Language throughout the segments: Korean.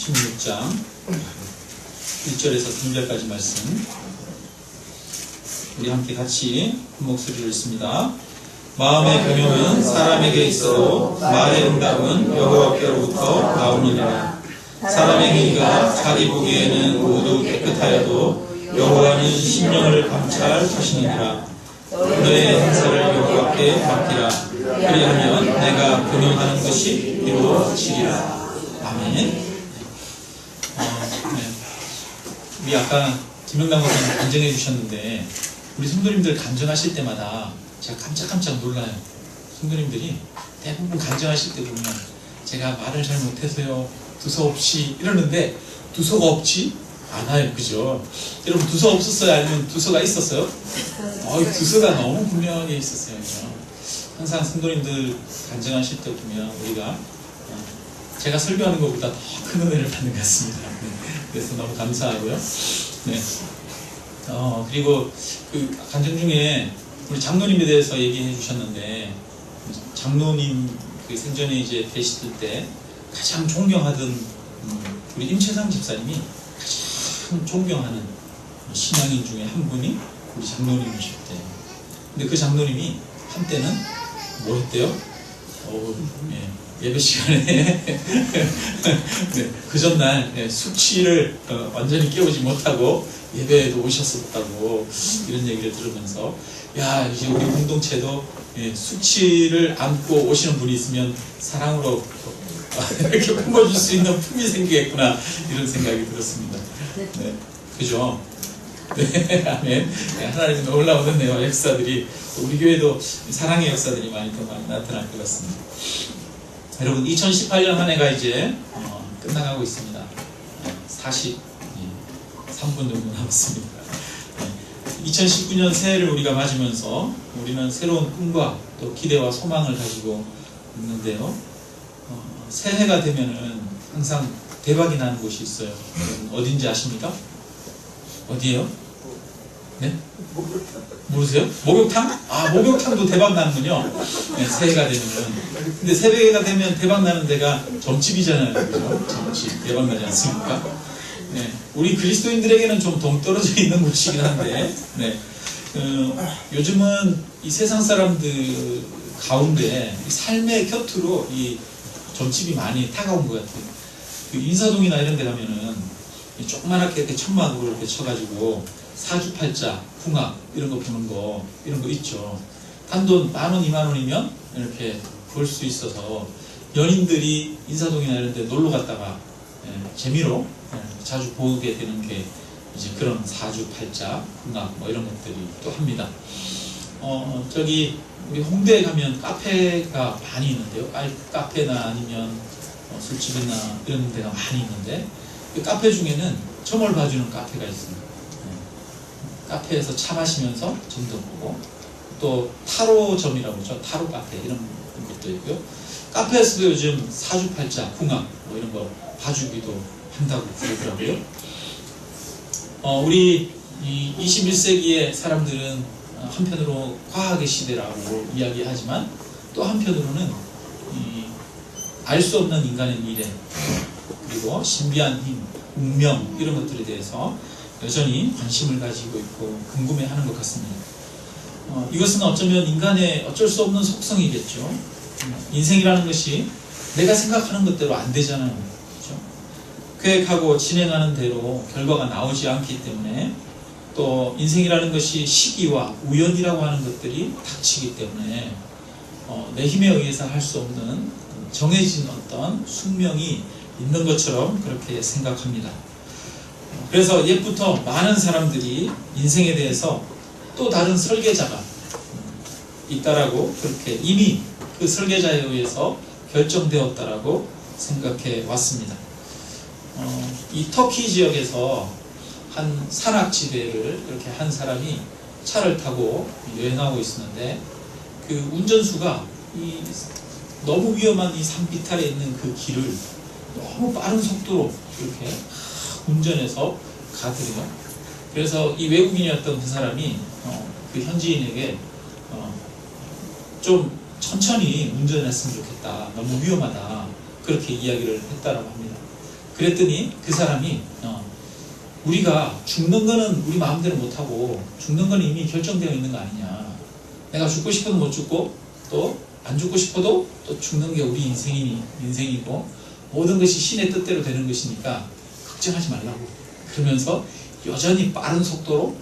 16장 1절에서 3절까지 말씀 우리 함께 같이 한 목소리로 읽습니다. 마음의 경영은 사람에게 있어도 말의 응답은 여호와께로부터 나오느니라. 사람의 행위가 자기 보기에는 모두 깨끗하여도 여호와는 심령을 감찰하시느니라. 너의 행사를 여호와께 맡기라. 그리하면 내가 경영하는 것이 이루어지리라. 아멘. 네. 우리 아까 김영남 목사님 간증해 주셨는데 우리 성도님들 간증하실 때마다 제가 깜짝깜짝 놀라요. 성도님들이 대부분 간증하실 때 보면 제가 말을 잘 못해서요 두서없이 이러는데 두서가 없지 않아요. 그죠? 여러분 두서 없었어요? 아니면 두서가 있었어요? 두서가 너무 분명히 있었어요. 그죠? 항상 성도님들 간증하실 때 보면 우리가 제가 설교하는 것보다 더 큰 은혜를 받는 것 같습니다. 그래서 너무 감사하고요. 네. 그리고 그 간증 중에 우리 장로님에 대해서 얘기해 주셨는데 장로님 그 생전에 이제 계시을 때 가장 존경하던 우리 임채상 집사님이 가장 존경하는 신앙인 중에 한 분이 우리 장로님이셨대요. 근데 그 장로님이 한때는 뭐 했대요? 예배 시간에 네, 그 전날 숙취를 완전히 깨우지 못하고 예배에도 오셨었다고 이런 얘기를 들으면서 야 이제 우리 공동체도 숙취를 안고 오시는 분이 있으면 사랑으로 이렇게 품어줄 수 있는 품이 생기겠구나 이런 생각이 들었습니다. 네, 그죠? 네, 아멘. 하나님의 놀라운 역사들이 우리 교회도 사랑의 역사들이 많이 나타날 것 같습니다. 여러분 2018년 한 해가 이제 끝나가고 있습니다. 43분 정도 남았습니다. 2019년 새해를 우리가 맞으면서 우리는 새로운 꿈과 또 기대와 소망을 가지고 있는데요. 새해가 되면은 항상 대박이 나는 곳이 있어요. 어딘지 아십니까? 어디예요? 네? 모르세요? 목욕탕? 목욕탕도 대박 나는군요. 네, 새해가 되면은. 근데 새해가 되면 대박 나는 데가 점집이잖아요. 그죠? 점집. 대박 나지 않습니까? 네. 우리 그리스도인들에게는 좀 동떨어져 있는 곳이긴 한데, 네. 요즘은 이 세상 사람들 가운데 삶의 곁으로 이 점집이 많이 다가온 것 같아요. 그 인사동이나 이런 데 가면은 조그만하게 이렇게 천막으로 이렇게 쳐가지고 사주팔자, 궁합 이런 거 보는 거 이런 거 있죠. 단돈 10,000원, 20,000원이면 이렇게 볼 수 있어서 연인들이 인사동이나 이런 데 놀러 갔다가 재미로 자주 보게 되는 게 이제 그런 사주팔자, 궁합 뭐 이런 것들이 또 합니다. 저기 우리 홍대에 가면 카페가 많이 있는데요. 카페나 아니면 술집이나 이런 데가 많이 있는데 그 카페 중에는 점을 봐주는 카페가 있습니다. 카페에서 차 마시면서 점도 보고 또 타로점이라고 그러죠. 타로 카페 이런 것도 있고요. 카페에서도 요즘 사주팔자, 궁합 뭐 이런 거 봐주기도 한다고 그러더라고요. 우리 이 21세기의 사람들은 한편으로 과학의 시대라고 이야기하지만 또 한편으로는 알 수 없는 인간의 미래 그리고 신비한 힘, 운명 이런 것들에 대해서 여전히 관심을 가지고 있고 궁금해하는 것 같습니다. 이것은 어쩌면 인간의 어쩔 수 없는 속성이겠죠. 인생이라는 것이 내가 생각하는 것대로 안 되잖아요. 그렇죠? 계획하고 진행하는 대로 결과가 나오지 않기 때문에 또 인생이라는 것이 시기와 우연이라고 하는 것들이 닥치기 때문에 내 힘에 의해서 할 수 없는 정해진 어떤 숙명이 있는 것처럼 그렇게 생각합니다. 그래서 옛부터 많은 사람들이 인생에 대해서 또 다른 설계자가 있다라고 그렇게 이미 그 설계자에 의해서 결정되었다라고 생각해 왔습니다. 이 터키 지역에서 한 산악지대를 이렇게 한 사람이 차를 타고 여행하고 있었는데 그 운전수가 너무 위험한 이 산비탈에 있는 그 길을 너무 빠른 속도로 이렇게 운전해서 가더래요. 그래서 이 외국인이었던 그 사람이 그 현지인에게 좀 천천히 운전했으면 좋겠다. 너무 위험하다. 그렇게 이야기를 했다라고 합니다. 그랬더니 그 사람이 우리가 죽는 거는 우리 마음대로 못하고 죽는 거는 이미 결정되어 있는 거 아니냐. 내가 죽고 싶어도 못 죽고 또 안 죽고 싶어도 또 죽는 게 우리 인생이고 모든 것이 신의 뜻대로 되는 것이니까 걱정하지 말라고 그러면서 여전히 빠른 속도로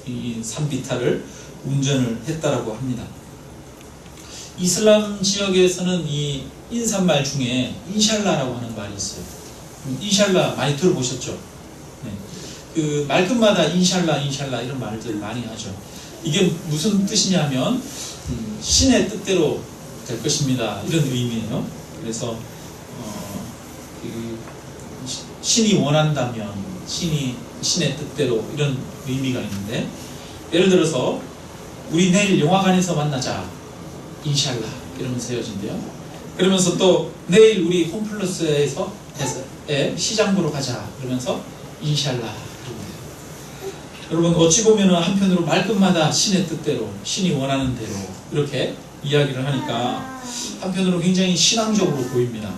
이 산비탈을 운전을 했다라고 합니다. 이슬람 지역에서는 이 인사말 중에 인샬라라고 하는 말이 있어요. 인샬라 많이 들어보셨죠? 네. 그 말끝마다 인샬라 이런 말들 많이 하죠. 이게 무슨 뜻이냐면 신의 뜻대로 될 것입니다. 이런 의미예요. 그래서 신이 원한다면 신의 뜻대로 이런 의미가 있는데 예를 들어서 우리 내일 영화관에서 만나자 인샬라 이러면서 헤어진대요. 그러면서 또 내일 우리 홈플러스에서 시장 보러 가자 그러면서 인샬라. 여러분 어찌 보면 한편으로 말끝마다 신의 뜻대로 신이 원하는 대로 이렇게 이야기를 하니까 한편으로 굉장히 신앙적으로 보입니다.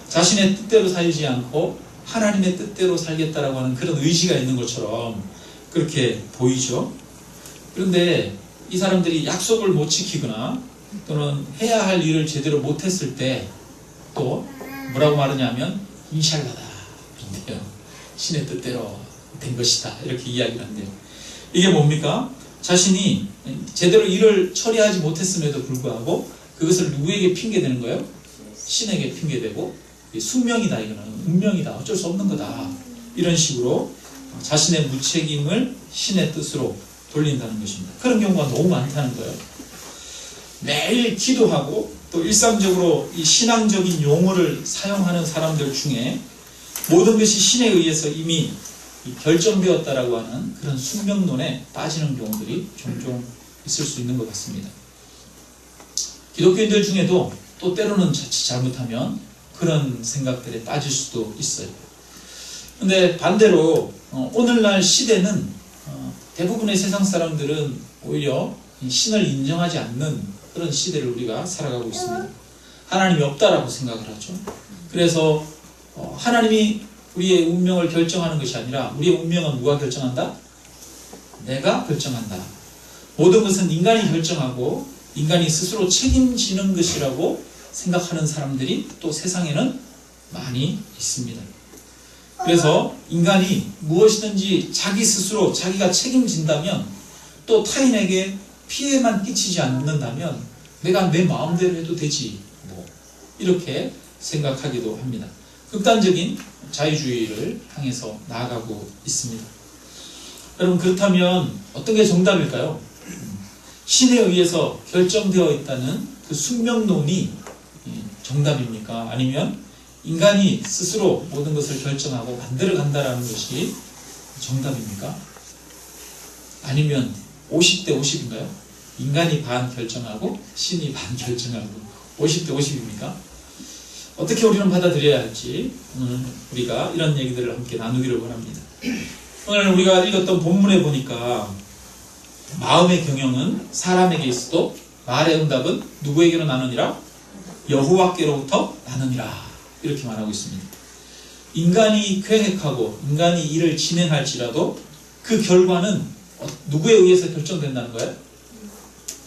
자신의 뜻대로 살지 않고 하나님의 뜻대로 살겠다라고 하는 그런 의지가 있는 것처럼 그렇게 보이죠. 그런데 이 사람들이 약속을 못 지키거나 또는 해야 할 일을 제대로 못했을 때 또 뭐라고 말하냐면 인샬라다 그런데요. 신의 뜻대로 된 것이다 이렇게 이야기를 한대요. 이게 뭡니까? 자신이 제대로 일을 처리하지 못했음에도 불구하고 그것을 누구에게 핑계대는 거예요? 신에게 핑계대고 숙명이다 이거는 운명이다 어쩔 수 없는 거다 이런 식으로 자신의 무책임을 신의 뜻으로 돌린다는 것입니다. 그런 경우가 너무 많다는 거예요. 매일 기도하고 또 일상적으로 이 신앙적인 용어를 사용하는 사람들 중에 모든 것이 신에 의해서 이미 결정되었다라고 하는 그런 숙명론에 빠지는 경우들이 종종 있을 수 있는 것 같습니다. 기독교인들 중에도 또 때로는 자칫 잘못하면 그런 생각들에 빠질 수도 있어요. 그런데 반대로 오늘날 시대는 대부분의 세상 사람들은 오히려 신을 인정하지 않는 그런 시대를 우리가 살아가고 있습니다. 하나님이 없다라고 생각을 하죠. 그래서 하나님이 우리의 운명을 결정하는 것이 아니라 우리의 운명은 누가 결정한다? 내가 결정한다. 모든 것은 인간이 결정하고 인간이 스스로 책임지는 것이라고 생각하는 사람들이 또 세상에는 많이 있습니다. 그래서 인간이 무엇이든지 자기 스스로 자기가 책임진다면 또 타인에게 피해만 끼치지 않는다면 내가 내 마음대로 해도 되지 이렇게 생각하기도 합니다. 극단적인 자유주의를 향해서 나아가고 있습니다. 여러분 그렇다면 어떤 게 정답일까요? 신에 의해서 결정되어 있다는 그 숙명론이 정답입니까? 아니면 인간이 스스로 모든 것을 결정하고 만들어 간다는 것이 정답입니까? 아니면 50대 50인가요? 인간이 반 결정하고 신이 반 결정하고 50대 50입니까? 어떻게 우리는 받아들여야 할지 오늘 우리가 이런 얘기들을 함께 나누기를 원합니다. 오늘 우리가 읽었던 본문에 보니까 마음의 경영은 사람에게 있어도 말의 응답은 누구에게로 나누니라? 여호와께로부터 나누니라 이렇게 말하고 있습니다. 인간이 계획하고 인간이 일을 진행할지라도 그 결과는 누구에 의해서 결정된다는 거예요?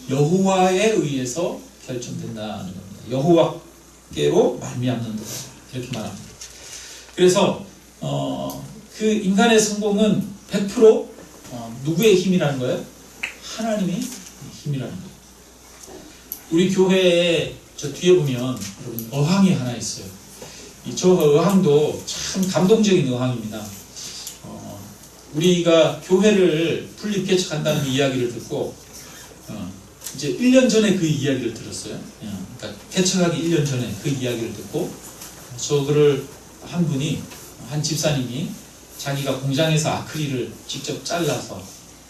여호와에 의해서 결정된다는 겁니다. 여호와께로 말미암는다 이렇게 말합니다. 그래서 그 인간의 성공은 100% 누구의 힘이라는 거예요? 하나님의 힘이라는 거예요. 우리 교회에 저 뒤에 보면 여러분 어항이 하나 있어요. 저 어항도 참 감동적인 어항입니다. 우리가 교회를 분립 개척한다는 이야기를 듣고 이제 1년 전에 그 이야기를 들었어요. 그러니까 개척하기 1년 전에 그 이야기를 듣고 저거를 한 집사님이 자기가 공장에서 아크릴을 직접 잘라서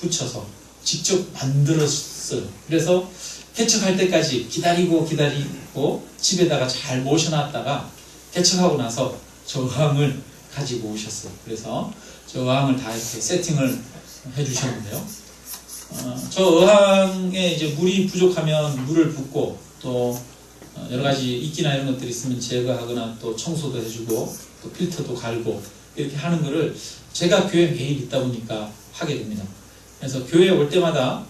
붙여서 직접 만들었어요. 그래서 개척할 때까지 기다리고 집에다가 잘 모셔놨다가 개척하고 나서 저 어항을 가지고 오셨어요. 그래서 저 어항을 다 이렇게 세팅을 해주셨는데요. 저 어항에 이제 물이 부족하면 물을 붓고 또 여러 가지 이끼나 이런 것들이 있으면 제거하거나 또 청소도 해주고 또 필터도 갈고 이렇게 하는 거를 제가 교회에 매일 있다 보니까 하게 됩니다. 그래서 교회에 올 때마다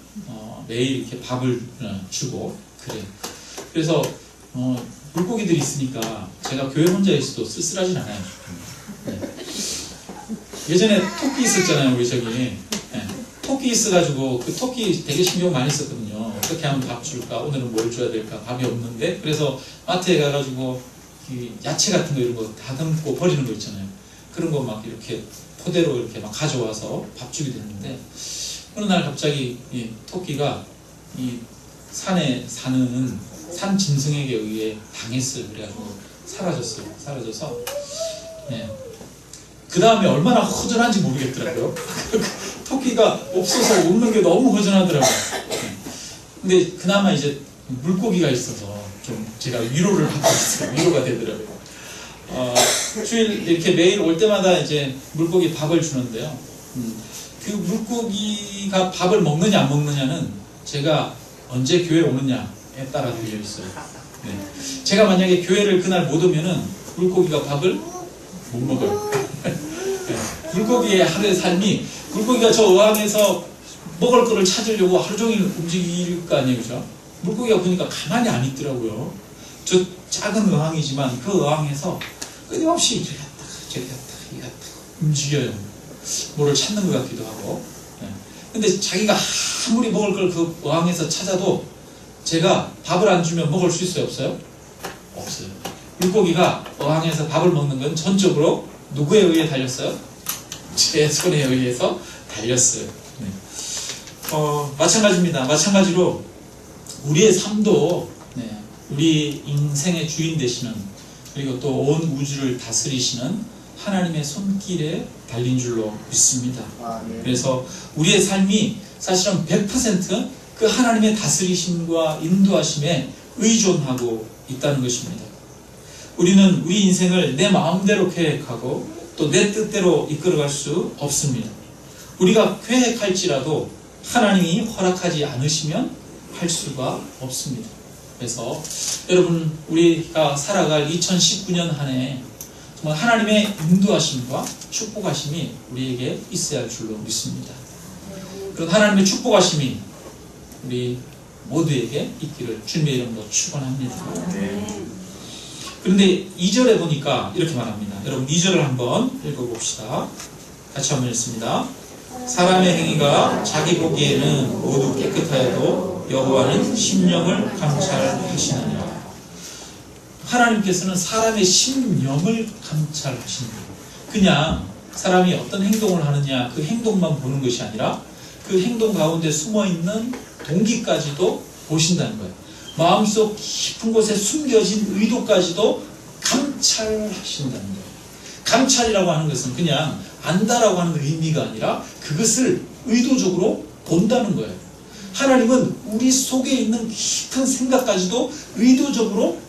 매일 이렇게 밥을 주고 그래요. 그래서 물고기들이 있으니까 제가 교회 혼자 있어도 쓸쓸하진 않아요. 네. 예전에 토끼 있었잖아요, 우리 저기. 네. 토끼 있어가지고 그 토끼 되게 신경 많이 썼거든요. 어떻게 하면 밥 줄까? 오늘은 뭘 줘야 될까? 밥이 없는데. 그래서 마트에 가가지고 야채 같은 거 이런 거 다듬고 버리는 거 있잖아요. 그런 거 막 이렇게 포대로 이렇게 막 가져와서 밥 주게 되는데 어느 날 갑자기 이 토끼가 이 산에 사는 산 짐승에게 의해 당했어요. 그래가지고 사라졌어요. 사라져서 네. 그 다음에 얼마나 허전한지 모르겠더라고요. 토끼가 없어서 없는 게 너무 허전하더라고요. 네. 근데 그나마 이제 물고기가 있어서 좀 제가 위로를 받고 있어요. 위로가 되더라고요. 주일 이렇게 매일 올 때마다 이제 물고기 밥을 주는데요. 그 물고기가 밥을 먹느냐 안 먹느냐는 제가 언제 교회 오느냐에 따라 달려 있어요. 네. 제가 만약에 교회를 그날 못 오면은 물고기가 밥을 못 먹어요. 네. 물고기의 하루의 삶이 물고기가 저 어항에서 먹을 거를 찾으려고 하루 종일 움직일 거 아니에요, 그죠? 물고기가 보니까 가만히 안 있더라고요. 저 작은 어항이지만 그 어항에서 끊임없이 이리 갔다가 저리 갔다가 이리 갔다가 움직여요. 뭐를 찾는 것 같기도 하고. 네. 근데 자기가 아무리 먹을 걸 그 어항에서 찾아도 제가 밥을 안 주면 먹을 수 있어요, 없어요? 없어요. 물고기가 어항에서 밥을 먹는 건 전적으로 누구에 의해 달렸어요? 제 손에 의해서 달렸어요. 네. 마찬가지입니다. 마찬가지로 우리의 삶도 네, 우리 인생의 주인 되시는 그리고 또 온 우주를 다스리시는 하나님의 손길에 달린 줄로 믿습니다. 그래서 우리의 삶이 사실은 100% 그 하나님의 다스리심과 인도하심에 의존하고 있다는 것입니다. 우리는 우리 인생을 내 마음대로 계획하고 또 내 뜻대로 이끌어갈 수 없습니다. 우리가 계획할지라도 하나님이 허락하지 않으시면 할 수가 없습니다. 그래서 여러분 우리가 살아갈 2019년 한 해 정말 하나님의 인도하심과 축복하심이 우리에게 있어야 할 줄로 믿습니다. 그런 하나님의 축복하심이 우리 모두에게 있기를 주님의 이름으로 축원합니다. 그런데 2절에 보니까 이렇게 말합니다. 여러분 2절을 한번 읽어봅시다. 같이 한번 읽습니다. 사람의 행위가 자기 보기에는 모두 깨끗하여도 여호와는 심령을 감찰하시느니라. 하나님께서는 사람의 심령을 감찰하십니다. 그냥 사람이 어떤 행동을 하느냐 그 행동만 보는 것이 아니라 그 행동 가운데 숨어있는 동기까지도 보신다는 거예요. 마음속 깊은 곳에 숨겨진 의도까지도 감찰하신다는 거예요. 감찰이라고 하는 것은 그냥 안다라고 하는 의미가 아니라 그것을 의도적으로 본다는 거예요. 하나님은 우리 속에 있는 깊은 생각까지도 의도적으로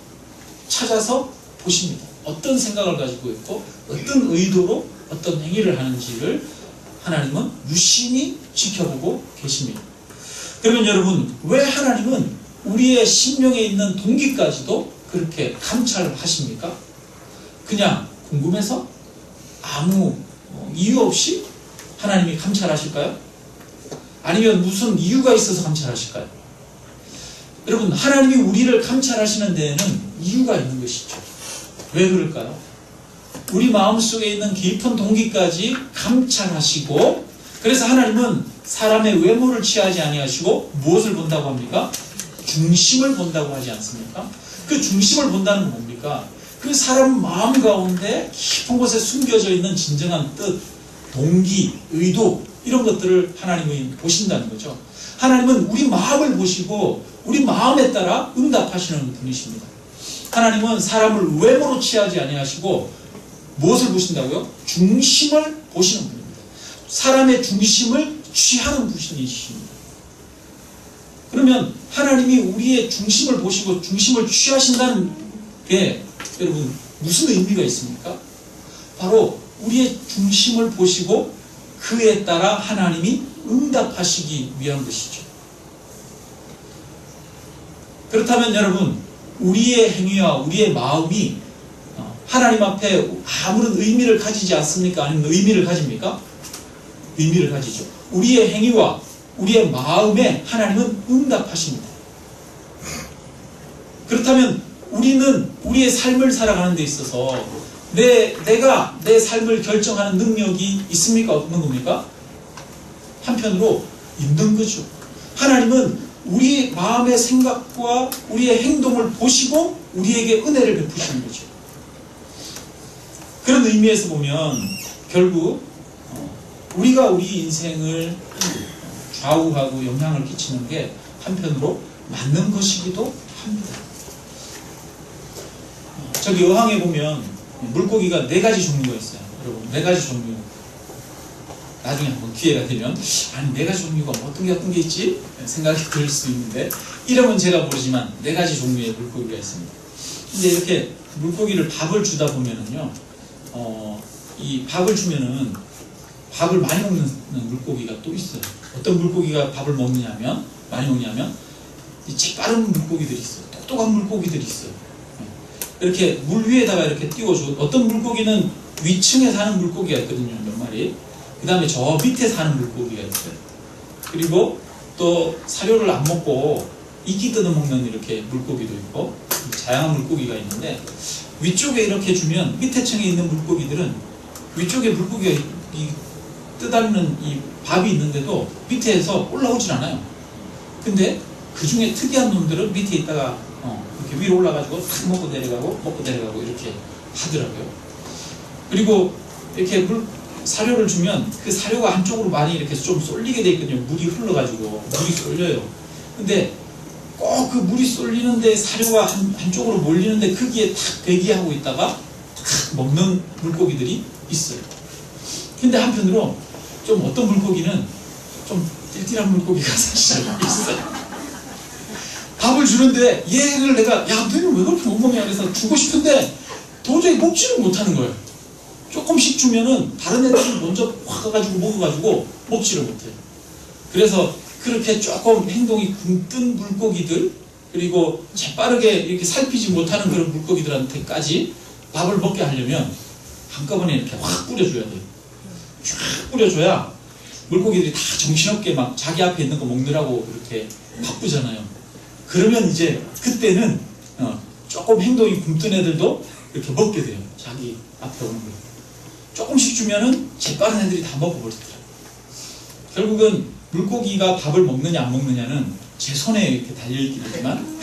찾아서 보십니다. 어떤 생각을 가지고 있고 어떤 의도로 어떤 행위를 하는지를 하나님은 유심히 지켜보고 계십니다. 그러면 여러분 왜 하나님은 우리의 심령에 있는 동기까지도 그렇게 감찰을 하십니까? 그냥 궁금해서? 아무 이유 없이 하나님이 감찰하실까요? 아니면 무슨 이유가 있어서 감찰하실까요? 여러분 하나님이 우리를 감찰하시는 데에는 이유가 있는 것이죠. 왜 그럴까요? 우리 마음속에 있는 깊은 동기까지 감찰하시고 그래서 하나님은 사람의 외모를 취하지 아니하시고 무엇을 본다고 합니까? 중심을 본다고 하지 않습니까? 그 중심을 본다는 건 뭡니까? 그 사람 마음 가운데 깊은 곳에 숨겨져 있는 진정한 뜻, 동기, 의도 이런 것들을 하나님이 보신다는 거죠. 하나님은 우리 마음을 보시고 우리 마음에 따라 응답하시는 분이십니다. 하나님은 사람을 외모로 취하지 아니하시고 무엇을 보신다고요? 중심을 보시는 분입니다. 사람의 중심을 취하는 분이십니다. 그러면 하나님이 우리의 중심을 보시고 중심을 취하신다는 게 여러분 무슨 의미가 있습니까? 바로 우리의 중심을 보시고 그에 따라 하나님이 응답하시기 위한 것이죠. 그렇다면 여러분 우리의 행위와 우리의 마음이 하나님 앞에 아무런 의미를 가지지 않습니까? 아니면 의미를 가집니까? 의미를 가지죠. 우리의 행위와 우리의 마음에 하나님은 응답하십니다. 그렇다면 우리는 우리의 삶을 살아가는 데 있어서 내가 내 삶을 결정하는 능력이 있습니까? 없는 겁니까? 한편으로 있는 거죠. 하나님은 우리 마음의 생각과 우리의 행동을 보시고 우리에게 은혜를 베푸시는 거죠. 그런 의미에서 보면 결국 우리가 우리 인생을 좌우하고 영향을 끼치는 게 한편으로 맞는 것이기도 합니다. 저기 어항에 보면 물고기가 4가지 종류가 있어요. 여러분, 4가지 종류. 나중에 한번 기회가 되면 아니 4가지 종류가 어떤 게 있지? 생각이 들 수 있는데 이름은 제가 모르지만 4가지 종류의 물고기가 있습니다. 근데 이렇게 물고기를 밥을 주다 보면은요, 이 밥을 주면은 밥을 많이 먹는 물고기가 또 있어요. 어떤 물고기가 밥을 먹느냐면 많이 먹냐면 재빠른 물고기들이 있어요. 똑똑한 물고기들이 있어요. 이렇게 물 위에다가 이렇게 띄워줘. 어떤 물고기는 위층에 사는 물고기가 있거든요. 몇 마리. 그 다음에 저 밑에 사는 물고기가 있어요. 그리고 또 사료를 안 먹고 이끼 뜯어먹는 이렇게 물고기도 있고 다양한 물고기가 있는데 위쪽에 이렇게 주면 밑에 층에 있는 물고기들은 위쪽에 물고기가 뜨다는 이 밥이 있는데도 밑에서 올라오질 않아요. 근데 그 중에 특이한 놈들은 밑에 있다가 이렇게 위로 올라가지고 탁 먹고 내려가고 이렇게 하더라고요. 그리고 이렇게 사료를 주면 그 사료가 한쪽으로 많이 이렇게 좀 쏠리게 돼 있거든요. 물이 흘러가지고 물이 쏠려요. 근데 꼭 그 물이 쏠리는데 사료가 한쪽으로 몰리는데 거기에 탁 대기하고 있다가 탁 먹는 물고기들이 있어요. 근데 한편으로 좀 어떤 물고기는 좀 띨띨한 물고기가 사실 있어요. 밥을 주는데 얘를 내가 야 너는 왜 그렇게 못 먹냐 그래서 주고 싶은데 도저히 먹지를 못하는 거예요. 조금씩 주면은 다른 애들이 먼저 확 가가지고 먹어가지고 먹지를 못해요. 그래서 그렇게 조금 행동이 굼뜬 물고기들 그리고 재빠르게 이렇게 살피지 못하는 그런 물고기들한테까지 밥을 먹게 하려면 한꺼번에 이렇게 확 뿌려줘야 돼요. 쫙 뿌려줘야 물고기들이 다 정신없게 막 자기 앞에 있는 거 먹느라고 이렇게 바쁘잖아요. 그러면 이제 그때는 조금 행동이 굼뜬 애들도 이렇게 먹게 돼요. 자기 앞에 오는 거. 조금씩 주면은 재빠른 애들이 다 먹어버리더라고요. 결국은 물고기가 밥을 먹느냐 안 먹느냐는 제 손에 이렇게 달려있긴 하지만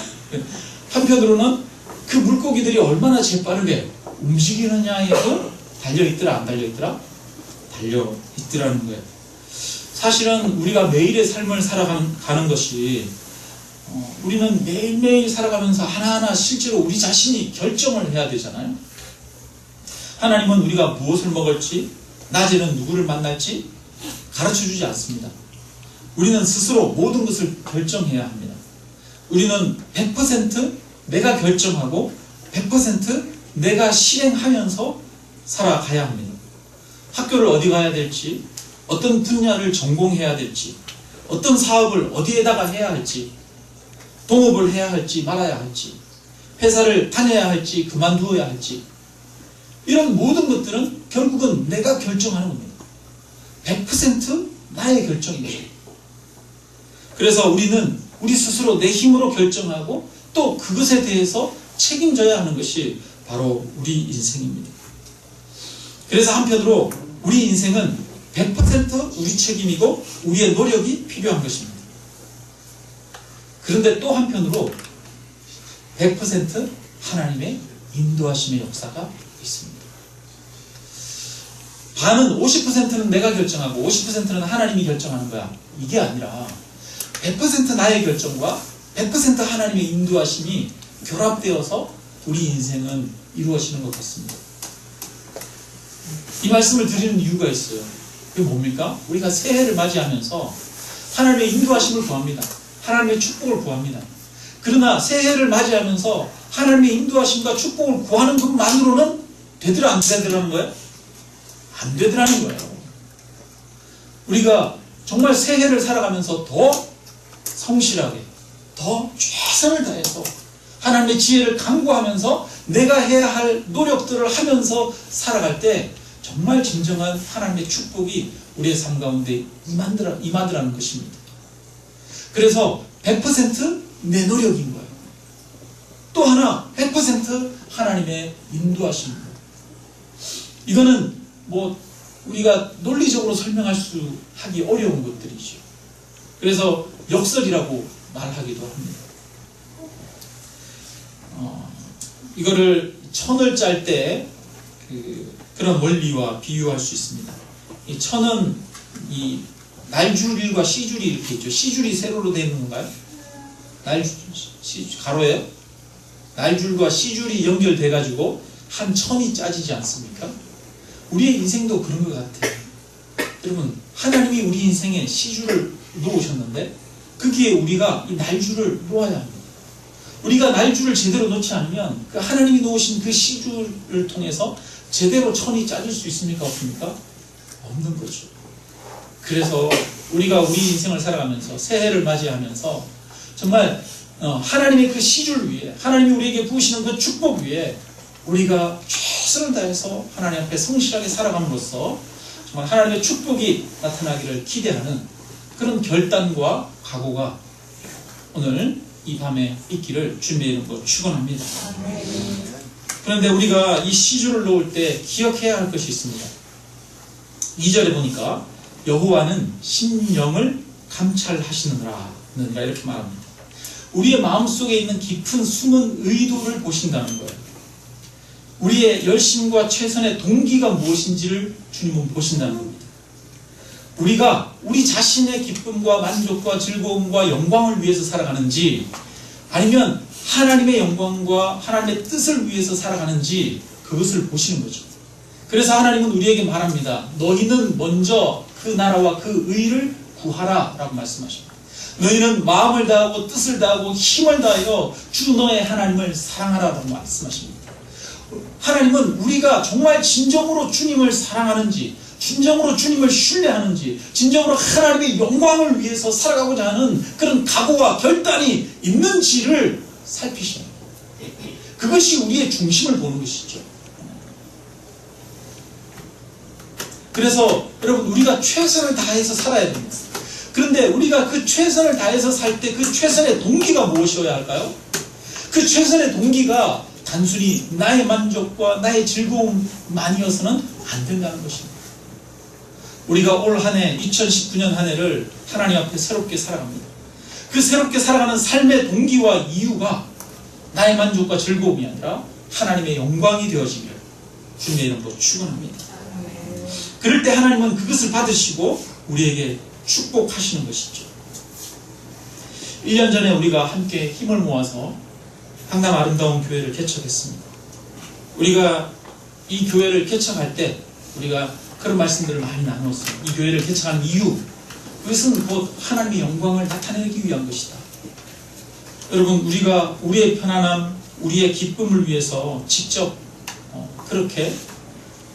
한편으로는 그 물고기들이 얼마나 재빠르게 움직이느냐에도 달려있더라 안 달려있더라? 달려있더라는 거예요. 사실은 우리가 매일의 삶을 살아가는 것이 우리는 매일매일 살아가면서 하나하나 실제로 우리 자신이 결정을 해야 되잖아요. 하나님은 우리가 무엇을 먹을지, 낮에는 누구를 만날지 가르쳐주지 않습니다. 우리는 스스로 모든 것을 결정해야 합니다. 우리는 100% 내가 결정하고 100% 내가 실행하면서 살아가야 합니다. 학교를 어디 가야 될지, 어떤 분야를 전공해야 될지, 어떤 사업을 어디에다가 해야 할지, 동업을 해야 할지 말아야 할지, 회사를 다녀야 할지 그만두어야 할지, 이런 모든 것들은 결국은 내가 결정하는 겁니다. 100% 나의 결정입니다. 그래서 우리는 우리 스스로 내 힘으로 결정하고 또 그것에 대해서 책임져야 하는 것이 바로 우리 인생입니다. 그래서 한편으로 우리 인생은 100% 우리 책임이고 우리의 노력이 필요한 것입니다. 그런데 또 한편으로 100% 하나님의 인도하심의 역사가 있습니다. 반은 50%는 내가 결정하고 50%는 하나님이 결정하는 거야. 이게 아니라 100% 나의 결정과 100% 하나님의 인도하심이 결합되어서 우리 인생은 이루어지는 것 같습니다. 이 말씀을 드리는 이유가 있어요. 그게 뭡니까? 우리가 새해를 맞이하면서 하나님의 인도하심을 구합니다. 하나님의 축복을 구합니다. 그러나 새해를 맞이하면서 하나님의 인도하심과 축복을 구하는 것만으로는 되더라 안 되더라는 거예요? 안 되더라는 거예요. 우리가 정말 새해를 살아가면서 더 성실하게, 더 최선을 다해서 하나님의 지혜를 강구하면서 내가 해야 할 노력들을 하면서 살아갈 때 정말 진정한 하나님의 축복이 우리의 삶 가운데 임하더라는 것입니다. 그래서 100% 내 노력인 거예요. 또 하나 100% 하나님의 인도하십니다. 이거는 뭐 우리가 논리적으로 하기 어려운 것들이죠. 그래서 역설이라고 말하기도 합니다. 이거를 천을 짤 때 그런 원리와 비유할 수 있습니다. 이 천은 이 날줄일과 씨줄이 이렇게 있죠. 씨줄이 세로로 되어 있는 건가요? 가로예요? 날줄과 씨줄이 연결돼 가지고 한 천이 짜지지 않습니까? 우리의 인생도 그런 것 같아요. 여러분, 하나님이 우리 인생에 씨줄을 놓으셨는데 거기에 우리가 이 날줄을 놓아야 합니다. 우리가 날줄을 제대로 놓지 않으면 그 하나님이 놓으신 그 씨줄을 통해서 제대로 천이 짜질 수 있습니까? 없습니까? 없는 거죠. 그래서 우리가 우리 인생을 살아가면서 새해를 맞이하면서 정말 하나님의 그 씨줄 위에, 하나님이 우리에게 부으시는 그 축복 위에 우리가 최선을 다해서 하나님 앞에 성실하게 살아감으로써 정말 하나님의 축복이 나타나기를 기대하는 그런 결단과 각오가 오늘 이 밤에 있기를 주님의 이름으로 축원합니다. 그런데 우리가 이 씨줄을 놓을 때 기억해야 할 것이 있습니다. 2절에 보니까 여호와는 심령을 감찰하시느니라 이렇게 말합니다. 우리의 마음속에 있는 깊은 숨은 의도를 보신다는 거예요. 우리의 열심과 최선의 동기가 무엇인지를 주님은 보신다는 겁니다. 우리가 우리 자신의 기쁨과 만족과 즐거움과 영광을 위해서 살아가는지 아니면 하나님의 영광과 하나님의 뜻을 위해서 살아가는지 그것을 보시는 거죠. 그래서 하나님은 우리에게 말합니다. 너희는 먼저 그 나라와 그 의를 구하라 라고 말씀하십니다. 너희는 마음을 다하고 뜻을 다하고 힘을 다하여 주 너의 하나님을 사랑하라 라고 말씀하십니다. 하나님은 우리가 정말 진정으로 주님을 사랑하는지, 진정으로 주님을 신뢰하는지, 진정으로 하나님의 영광을 위해서 살아가고자 하는 그런 각오와 결단이 있는지를 살피십니다. 그것이 우리의 중심을 보는 것이죠. 그래서 여러분, 우리가 최선을 다해서 살아야 됩니다. 그런데 우리가 그 최선을 다해서 살 때 그 최선의 동기가 무엇이어야 할까요? 그 최선의 동기가 단순히 나의 만족과 나의 즐거움만이어서는 안 된다는 것입니다. 우리가 올 한 해 2019년 한 해를 하나님 앞에 새롭게 살아갑니다. 그 새롭게 살아가는 삶의 동기와 이유가 나의 만족과 즐거움이 아니라 하나님의 영광이 되어지길 주님의 이름으로 축원합니다. 그럴 때 하나님은 그것을 받으시고 우리에게 축복하시는 것이죠. 1년 전에 우리가 함께 힘을 모아서 강남 아름다운 교회를 개척했습니다. 우리가 이 교회를 개척할 때 우리가 그런 말씀들을 많이 나눴어요. 이 교회를 개척한 이유, 그것은 곧 하나님의 영광을 나타내기 위한 것이다. 여러분, 우리가 우리의 편안함, 우리의 기쁨을 위해서 직접 그렇게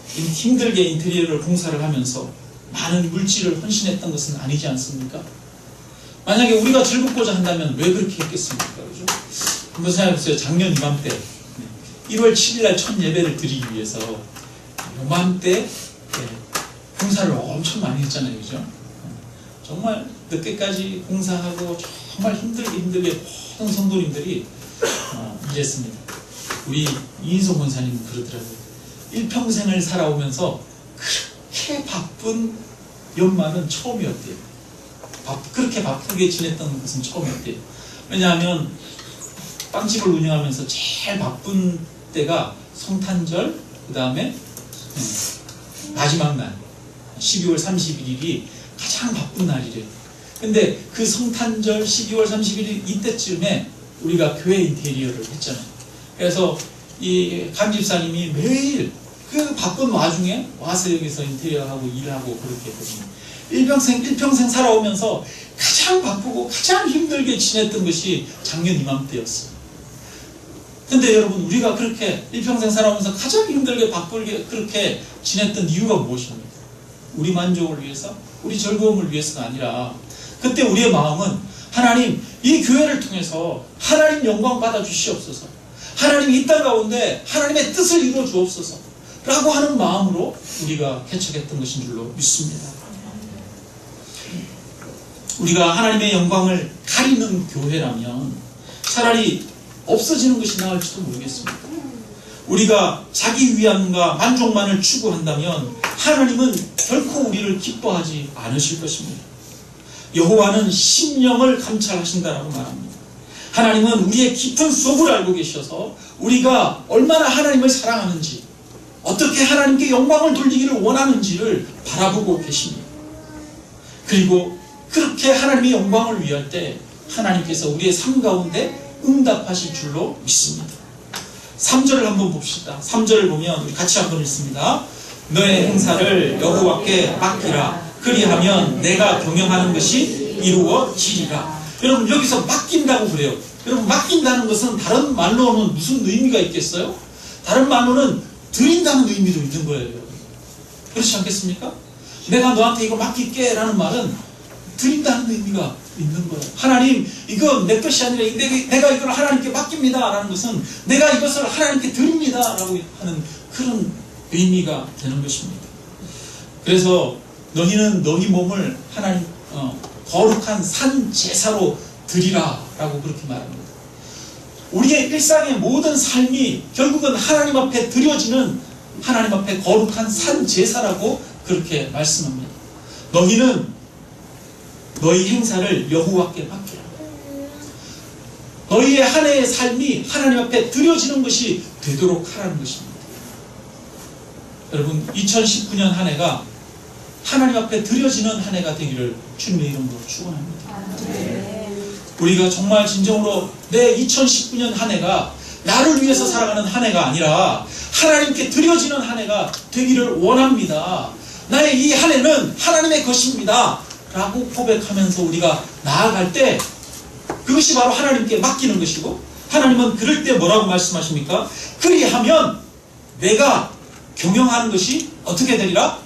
힘들게 인테리어를 공사를 하면서 많은 물질을 헌신했던 것은 아니지 않습니까? 만약에 우리가 즐겁고자 한다면 왜 그렇게 했겠습니까? 그죠? 한번 생각해보세요. 작년 이맘때 1월 7일날 첫 예배를 드리기 위해서 이맘때 공사를 엄청 많이 했잖아요. 그죠? 정말 늦게까지 공사하고 정말 힘들게 모든 성도님들이 일했습니다. 우리 이인성 권사님은 그러더라고요. 일평생을 살아오면서 그렇게 바쁜 연말은 처음이었대요. 그렇게 바쁘게 지냈던 것은 처음이었대요. 왜냐하면 빵집을 운영하면서 제일 바쁜 때가 성탄절, 그 다음에 마지막 날 12월 31일이 가장 바쁜 날이래요. 근데 그 성탄절 12월 31일 이때쯤에 우리가 교회 인테리어를 했잖아요. 그래서 이 감집사님이 매일 그 바쁜 와중에 와서 여기서 인테리어하고 일하고 그렇게 했거든요. 일평생 살아오면서 가장 바쁘고 가장 힘들게 지냈던 것이 작년 이맘때였어요. 근데 여러분, 우리가 그렇게 일평생 살아오면서 가장 힘들게 바쁘게 그렇게 지냈던 이유가 무엇입니까? 우리 만족을 위해서, 우리 즐거움을 위해서가 아니라 그때 우리의 마음은 하나님, 이 교회를 통해서 하나님 영광 받아 주시옵소서. 하나님 이 땅 가운데 하나님의 뜻을 이루어 주옵소서 라고 하는 마음으로 우리가 개척했던 것인 줄로 믿습니다. 우리가 하나님의 영광을 가리는 교회라면 차라리 없어지는 것이 나을지도 모르겠습니다. 우리가 자기 위안과 만족만을 추구한다면 하나님은 결코 우리를 기뻐하지 않으실 것입니다. 여호와는 심령을 감찰하신다라고 말합니다. 하나님은 우리의 깊은 속을 알고 계셔서 우리가 얼마나 하나님을 사랑하는지, 어떻게 하나님께 영광을 돌리기를 원하는지를 바라보고 계십니다. 그리고 그렇게 하나님의 영광을 위할 때 하나님께서 우리의 삶 가운데 응답하실 줄로 믿습니다. 3절을 한번 봅시다. 3절을 보면 우리 같이 한번 읽습니다. 너의 행사를 여호와께 맡기라. 그리하면 내가 경영하는 것이 이루어지리라. 여러분, 여기서 맡긴다고 그래요. 여러분, 맡긴다는 것은 다른 말로는 무슨 의미가 있겠어요? 다른 말로는 드린다는 의미도 있는 거예요. 그렇지 않겠습니까? 내가 너한테 이거 맡길게 라는 말은 드린다는 의미가 있는 거예요. 하나님, 이건 내 것이 아니라 내가 이걸 하나님께 맡깁니다 라는 것은 내가 이것을 하나님께 드립니다 라고 하는 그런 의미가 되는 것입니다. 그래서 너희는 너희 몸을 하나님 거룩한 산 제사로 드리라 라고 그렇게 말합니다. 우리의 일상의 모든 삶이 결국은 하나님 앞에 드려지는 하나님 앞에 거룩한 산 제사라고 그렇게 말씀합니다. 너희는 너희 행사를 여호와께 맡기라. 너희의 한 해의 삶이 하나님 앞에 드려지는 것이 되도록 하라는 것입니다. 여러분, 2019년 한 해가 하나님 앞에 드려지는 한 해가 되기를 주님의 이름으로 축원합니다. 우리가 정말 진정으로 내 2019년 한 해가 나를 위해서 살아가는 한 해가 아니라 하나님께 드려지는 한 해가 되기를 원합니다. 나의 이 한 해는 하나님의 것입니다 라고 고백하면서 우리가 나아갈 때 그것이 바로 하나님께 맡기는 것이고, 하나님은 그럴 때 뭐라고 말씀하십니까? 그리하면 내가 경영하는 것이 어떻게 되리라?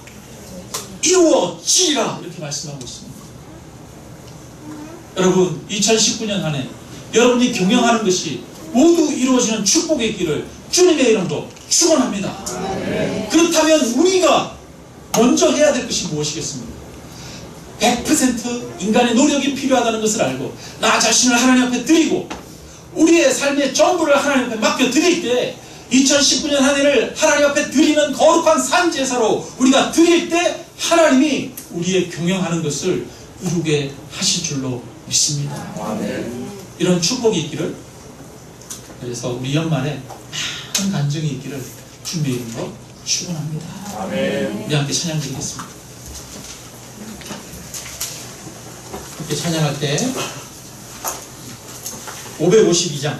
이루어지리라 이렇게 말씀하고 있습니다. 여러분, 2019년 한 해 여러분이 경영하는 것이 모두 이루어지는 축복의 길을 주님의 이름으로 축원합니다. 그렇다면 우리가 먼저 해야 될 것이 무엇이겠습니까? 100% 인간의 노력이 필요하다는 것을 알고 나 자신을 하나님 앞에 드리고 우리의 삶의 전부를 하나님 앞에 맡겨 드릴 때 2019년 한 해를 하나님 앞에 드리는 거룩한 산 제사로 우리가 드릴 때 하나님이 우리의 경영하는 것을 이루게 하실 줄로 믿습니다. 이런 축복이 있기를, 그래서 우리 연말에 많은 간증이 있기를 주님의 이름으로 축원합니다. 우리 함께 찬양 드리겠습니다. 이렇게 찬양할 때 552장